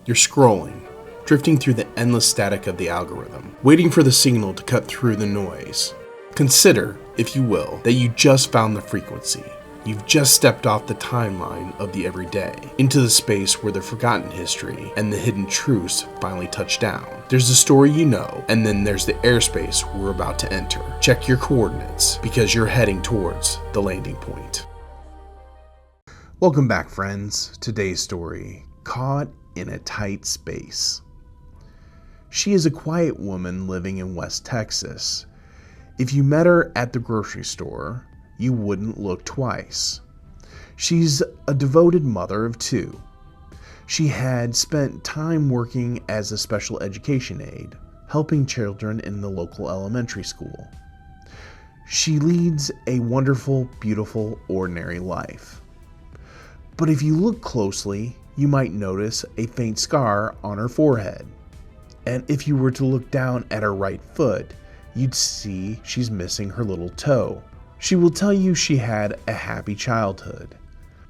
You're scrolling, drifting through the endless static of the algorithm, waiting for the signal to cut through the noise. Consider, if you will, that you just found the frequency. You've just stepped off the timeline of the everyday, into the space where the forgotten history and the hidden truths finally touch down. There's the story you know, and then there's the airspace we're about to enter. Check your coordinates, because you're heading towards the landing point. Welcome back, friends. Today's story, Caught in a Tight Space. She is a quiet woman living in West Texas. If you met her at the grocery store, you wouldn't look twice. She's a devoted mother of two. She had spent time working as a special education aide, helping children in the local elementary school. She leads a wonderful, beautiful, ordinary life. But if you look closely, you might notice a faint scar on her forehead. And if you were to look down at her right foot, you'd see she's missing her little toe. She will tell you she had a happy childhood,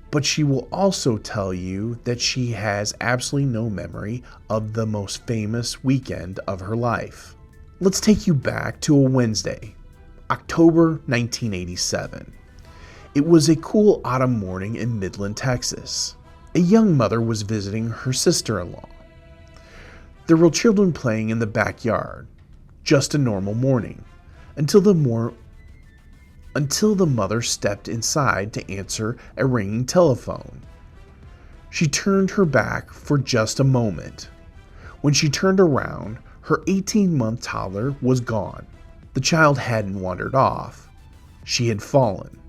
but she will also tell you that she has absolutely no memory of the most famous weekend of her life. Let's take you back to a Wednesday, October 1987. It was a cool autumn morning in Midland, Texas. A young mother was visiting her sister-in-law. There were children playing in the backyard. Just a normal morning, until the mother stepped inside to answer a ringing telephone. She turned her back for just a moment. When she turned around, her 18-month toddler was gone. The child hadn't wandered off. She had fallen,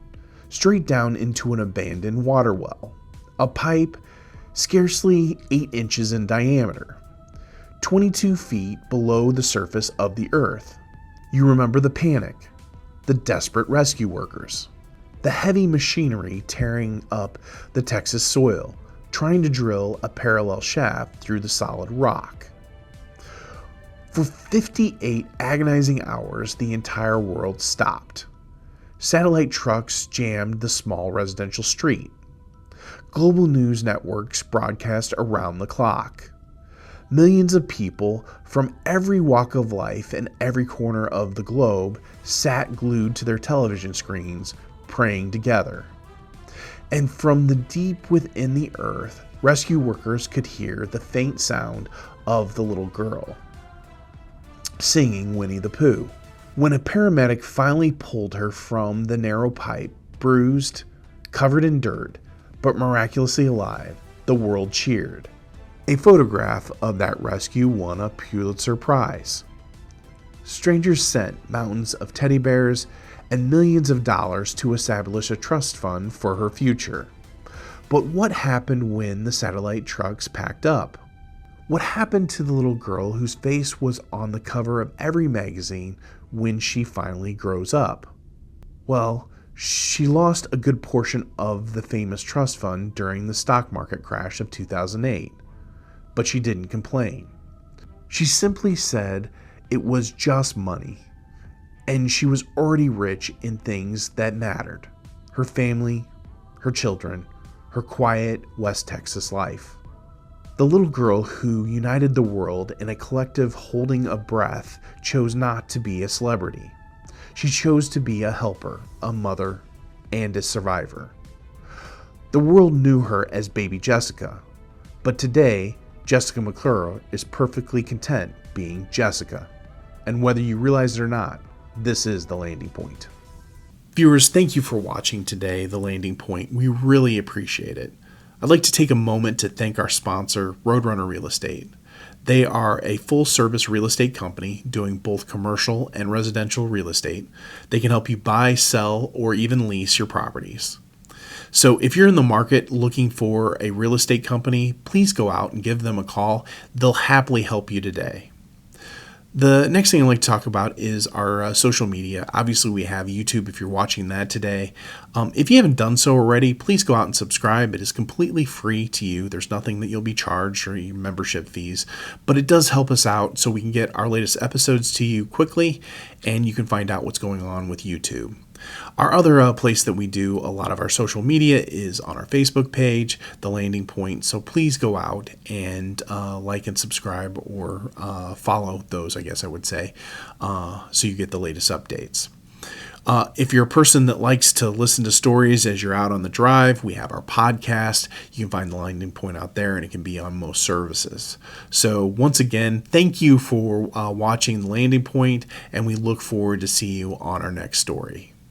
straight down into an abandoned water well, a pipe scarcely 8 inches in diameter, 22 feet below the surface of the earth. You remember the panic, the desperate rescue workers, the heavy machinery tearing up the Texas soil, trying to drill a parallel shaft through the solid rock. For 58 agonizing hours, the entire world stopped. Satellite trucks jammed the small residential street. Global news networks broadcast around the clock. Millions of people from every walk of life and every corner of the globe sat glued to their television screens, praying together. And from the deep within the earth, rescue workers could hear the faint sound of the little girl singing Winnie the Pooh. When a paramedic finally pulled her from the narrow pipe, bruised, covered in dirt, but miraculously alive, the world cheered. A photograph of that rescue won a Pulitzer Prize. Strangers sent mountains of teddy bears and millions of dollars to establish a trust fund for her future. But what happened when the satellite trucks packed up? What happened to the little girl whose face was on the cover of every magazine when she finally grows up? Well, she lost a good portion of the famous trust fund during the stock market crash of 2008. But she didn't complain. She simply said it was just money, and she was already rich in things that mattered: her family, her children, her quiet West Texas life. The little girl who united the world in a collective holding of breath chose not to be a celebrity. She chose to be a helper, a mother, and a survivor. The world knew her as Baby Jessica, but today, Jessica McClure is perfectly content being Jessica. And whether you realize it or not, this is The Landing Point. Viewers, thank you for watching today, The Landing Point. We really appreciate it. I'd like to take a moment to thank our sponsor, Roadrunner Real Estate. They are a full-service real estate company doing both commercial and residential real estate. They can help you buy, sell, or even lease your properties. So if you're in the market looking for a real estate company, please go out and give them a call. They'll happily help you today. The next thing I'd like to talk about is our social media. Obviously, we have YouTube if you're watching that today. If you haven't done so already, please go out and subscribe. It is completely free to you. There's nothing that you'll be charged or your membership fees, but it does help us out so we can get our latest episodes to you quickly, and you can find out what's going on with YouTube. Our other place that we do a lot of our social media is on our Facebook page, The Landing Point. So please go out and like and subscribe, or follow those, I guess I would say, so you get the latest updates. If you're a person that likes to listen to stories as you're out on the drive, we have our podcast. You can find The Landing Point out there, and it can be on most services. So once again, thank you for watching The Landing Point, and we look forward to see you on our next story.